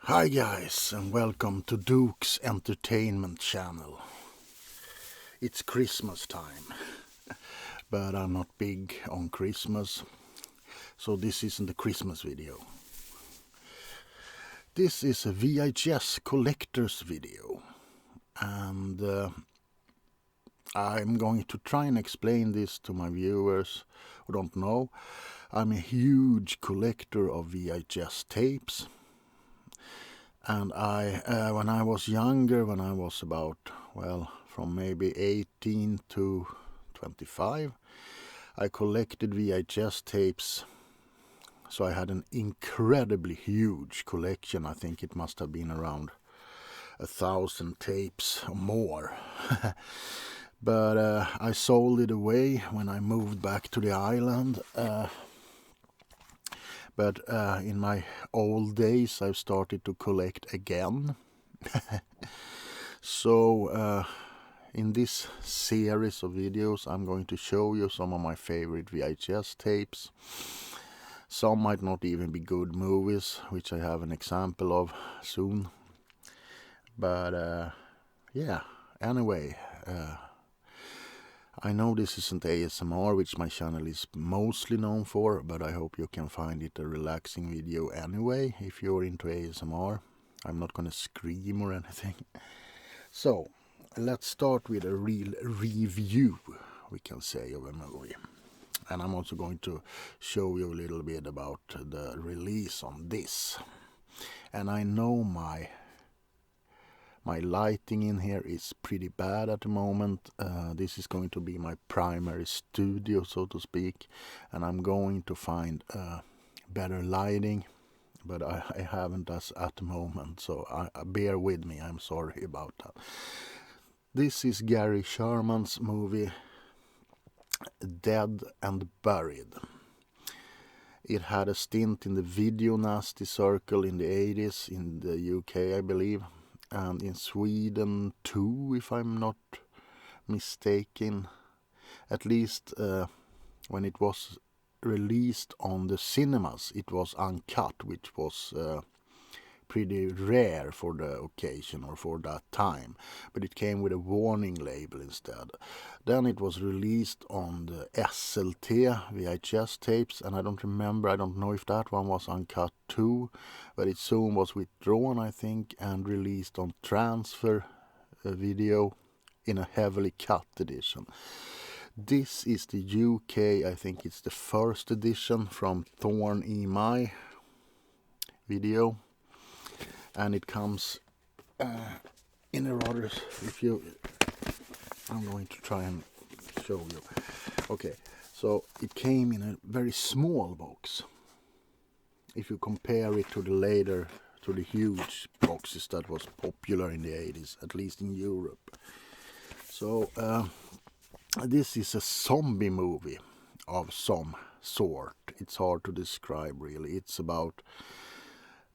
Hi guys, and welcome to Duke's Entertainment Channel. It's Christmas time, but I'm not big on Christmas, so this isn't a Christmas video. This is a VHS collector's video, and I'm going to try and explain this to my viewers who don't know. I'm a huge collector of VHS tapes. And when I was younger, when I was about, from maybe 18 to 25, I collected VHS tapes. So I had an incredibly huge collection. I think it must have been around 1,000 tapes or more. But I sold it away when I moved back to the island. But in my old days, I've started to collect again. So in this series of videos, I'm going to show you some of my favorite VHS tapes. Some might not even be good movies, which I have an example of soon. But yeah, anyway, I know this isn't ASMR, which my channel is mostly known for, but I hope you can find it a relaxing video anyway, if you're into ASMR. I'm not gonna scream or anything. So, let's start with a real review, we can say, of a movie. And I'm also going to show you a little bit about the release on this. And I know my lighting in here is pretty bad at the moment. This is going to be my primary studio, so to speak, and I'm going to find better lighting, but I haven't at the moment, so bear with me. I'm sorry about that. This is Gary Sherman's movie Dead and Buried. It had a stint in the video nasty circle in the 80s in the UK, I believe, and in Sweden too, if I'm not mistaken. At least when it was released on the cinemas, it was uncut, which was pretty rare for the occasion or for that time, but it came with a warning label instead. Then it was released on the SLT VHS tapes, and I don't know if that one was uncut too, but it soon was withdrawn, I think, and released on transfer video in a heavily cut edition. This is the UK, I think it's the first edition from Thorn EMI video. And it comes in a rather, I'm going to try and show you. Okay, so it came in a very small box. If you compare it to the huge boxes that was popular in the 80s, at least in Europe. So this is a zombie movie of some sort. It's hard to describe really. It's about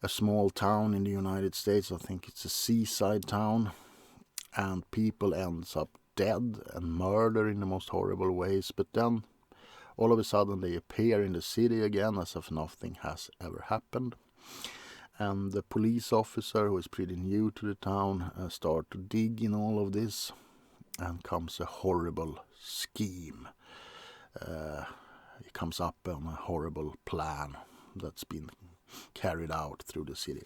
a small town in the United States. I think it's a seaside town, and people ends up dead and murdered in the most horrible ways, but then all of a sudden they appear in the city again as if nothing has ever happened. And the police officer, who is pretty new to the town, start to dig in all of this, and comes a horrible scheme. It comes up on a horrible plan that's been carried out through the city.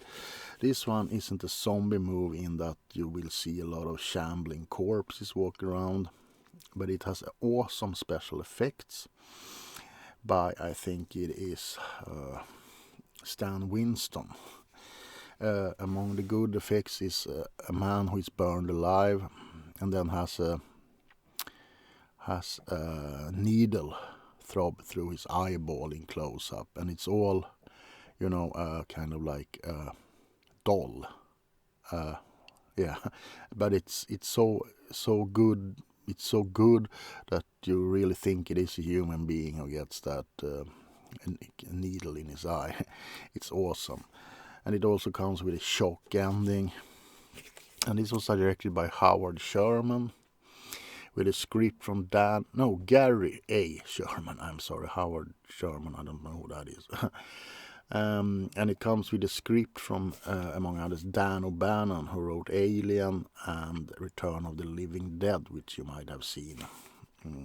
This one isn't a zombie movie in that you will see a lot of shambling corpses walk around, but it has awesome special effects by, I think it is Stan Winston. Among the good effects is a man who is burned alive and then has a needle throb through his eyeball in close-up, and it's all kind of like a doll. Yeah, but it's so good. It's so good that you really think it is a human being who gets that needle in his eye. It's awesome, and it also comes with a shock ending. And this was directed by Howard Sherman, with a script from Gary A. Sherman. I'm sorry, Howard Sherman. I don't know who that is. And it comes with a script from, among others, Dan O'Bannon, who wrote Alien and Return of the Living Dead, which you might have seen.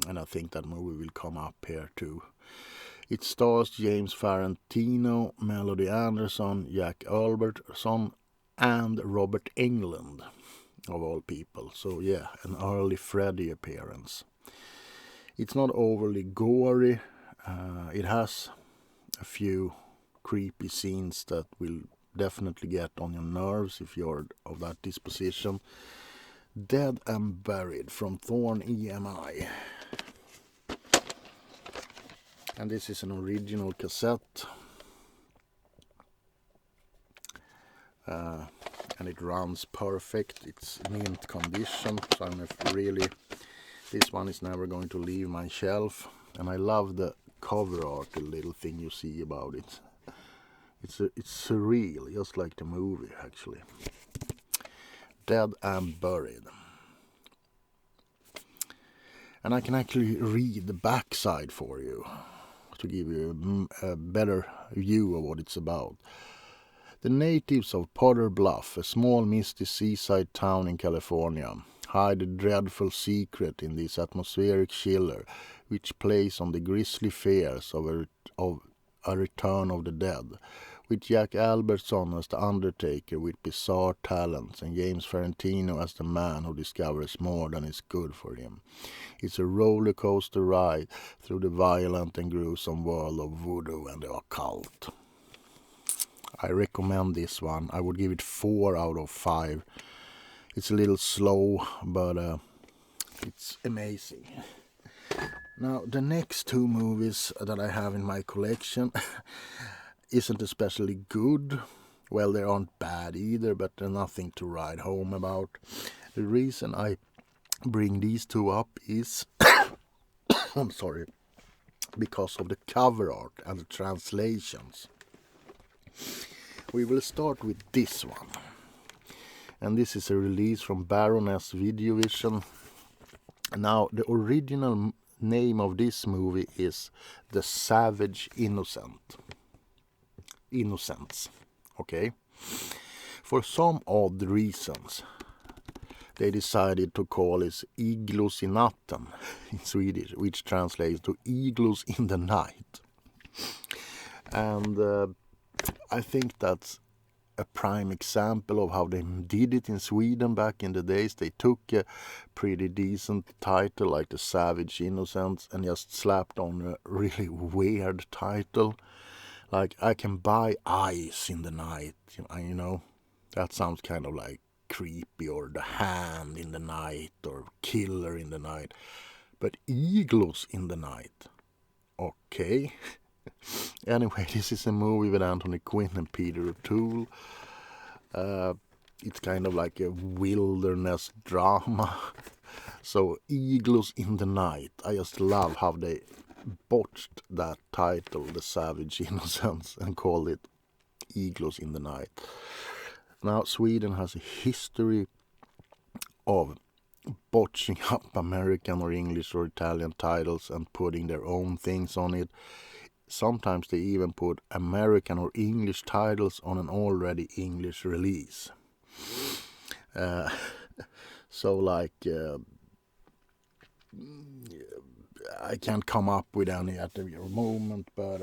And I think that movie will come up here too. It stars James Farentino, Melody Anderson, Jack Albertson, and Robert Englund, of all people. So yeah, an early Freddy appearance. It's not overly gory. It has a few creepy scenes that will definitely get on your nerves if you're of that disposition. Dead and Buried from Thorn EMI. And this is an original cassette. And it runs perfect. It's mint condition, so this one is never going to leave my shelf. And I love the cover art, the little thing you see about it. It's surreal, just like the movie actually. Dead and Buried. And I can actually read the backside for you to give you a better view of what it's about. The natives of Potter Bluff, a small misty seaside town in California, hide a dreadful secret in this atmospheric chiller, which plays on the grisly fears of a return of the dead, with Jack Albertson as the undertaker with bizarre talents and James Farentino as the man who discovers more than is good for him. It's a roller coaster ride through the violent and gruesome world of voodoo and the occult. I recommend this one. I would give it 4 out of 5. It's a little slow, but it's amazing. Now, the next 2 movies that I have in my collection isn't especially good. Well, they aren't bad either, but they're nothing to write home about. The reason I bring these 2 up is I'm sorry, because of the cover art and the translations. We will start with this one. And this is a release from Baroness Videovision. Now, the original name of this movie is The Savage Innocents. Okay? For some odd reasons, they decided to call it Igloos i natten in Swedish, which translates to Igloos in the night. And I think that's a prime example of how they did it in Sweden back in the days. They took a pretty decent title like The Savage Innocents and just slapped on a really weird title. Like, I Can Buy Ice in the Night, you know. That sounds kind of like creepy, or The Hand in the Night, or Killer in the Night. But Igloos in the Night, okay. Anyway, this is a movie with Anthony Quinn and Peter O'Toole. It's kind of like a wilderness drama. So, Igloos in the Night. I just love how they botched that title, The Savage Innocents, and called it Igloos in the Night. Now, Sweden has a history of botching up American or English or Italian titles and putting their own things on it. Sometimes they even put American or English titles on an already English release. So like, I can't come up with any at the moment, but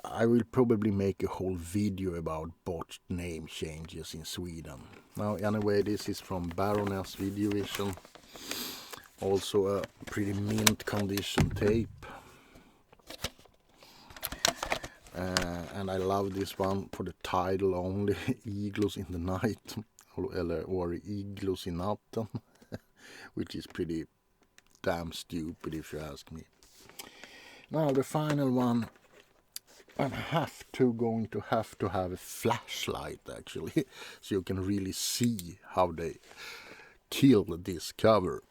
I will probably make a whole video about botched name changes in Sweden. Now, anyway, this is from Baroness Videovision. Also a pretty mint condition tape. And I love this one for the title only, Igloos in the Night, or Igloos i natten, which is pretty damn stupid if you ask me. Now the final one, I'm going to have to have a flashlight actually, so you can really see how they killed this cover.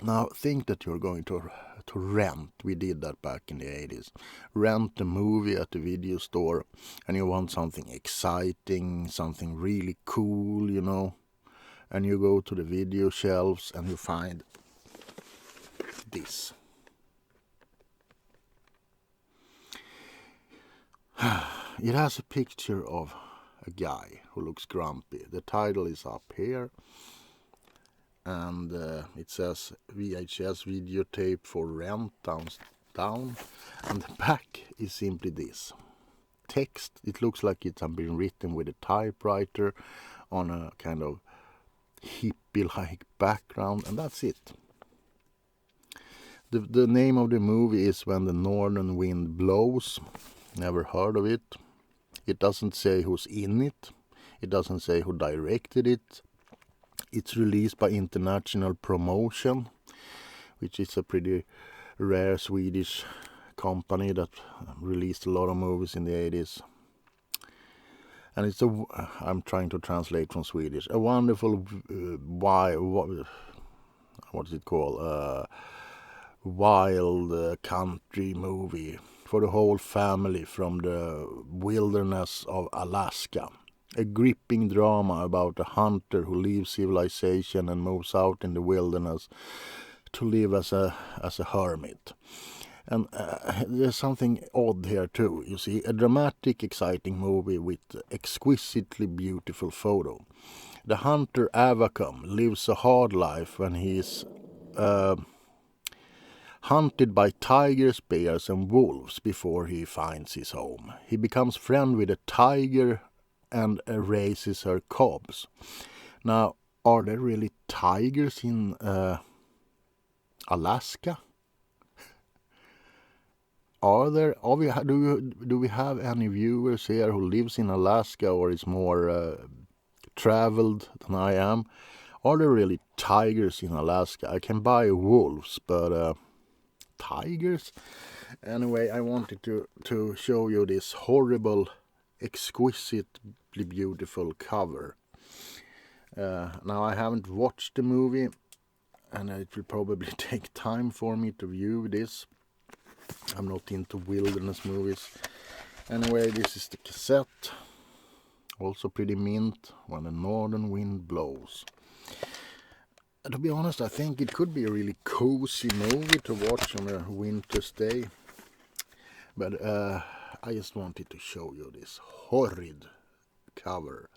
Now, think that you're going to rent. We did that back in the 80s. Rent a movie at the video store, and you want something exciting, something really cool, you know. And you go to the video shelves and you find this. It has a picture of a guy who looks grumpy. The title is up here, and it says VHS videotape for rent down, and the back is simply this text. It looks like it has been written with a typewriter on a kind of hippie-like background, and that's it. The name of the movie is When the Northern Wind Blows. Never heard of it. It doesn't say who's in it. It doesn't say who directed it. It's released by International Promotion, which is a pretty rare Swedish company that released a lot of movies in the 80s. And it's I'm trying to translate from Swedish, a wonderful, what is it called? Wild country movie for the whole family from the wilderness of Alaska. A gripping drama about a hunter who leaves civilization and moves out in the wilderness to live as a hermit. And there's something odd here too, you see. A dramatic, exciting movie with exquisitely beautiful photo. The hunter Avacum lives a hard life when he's hunted by tigers, bears and wolves before he finds his home. He becomes friend with a tiger and raises her cubs. Now, are there really tigers in Alaska? Do we have any viewers here who lives in Alaska or is more traveled than I am? Are there really tigers in Alaska? I can buy wolves, but tigers? Anyway, I wanted to show you this horrible, exquisitely beautiful cover. Now, I haven't watched the movie, and it will probably take time for me to view this. I'm not into wilderness movies. Anyway, this is the cassette. Also pretty mint. When the Northern Wind Blows. To be honest, I think it could be a really cozy movie to watch on a winter's day. But I just wanted to show you this horrid cover.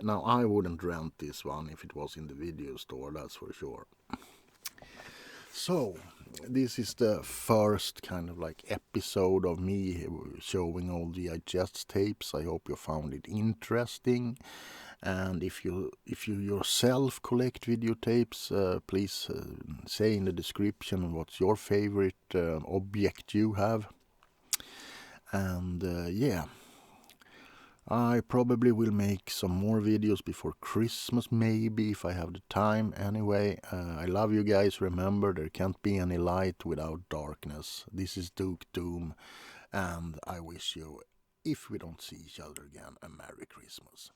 Now, I wouldn't rent this one if it was in the video store, that's for sure. So, this is the first kind of like episode of me showing all the VHS tapes. I hope you found it interesting. And if you yourself collect videotapes, please say in the description what's your favorite object you have. And yeah, I probably will make some more videos before Christmas, maybe, if I have the time. Anyway, I love you guys. Remember, there can't be any light without darkness. This is Duke Doom, and I wish you, if we don't see each other again, a Merry Christmas.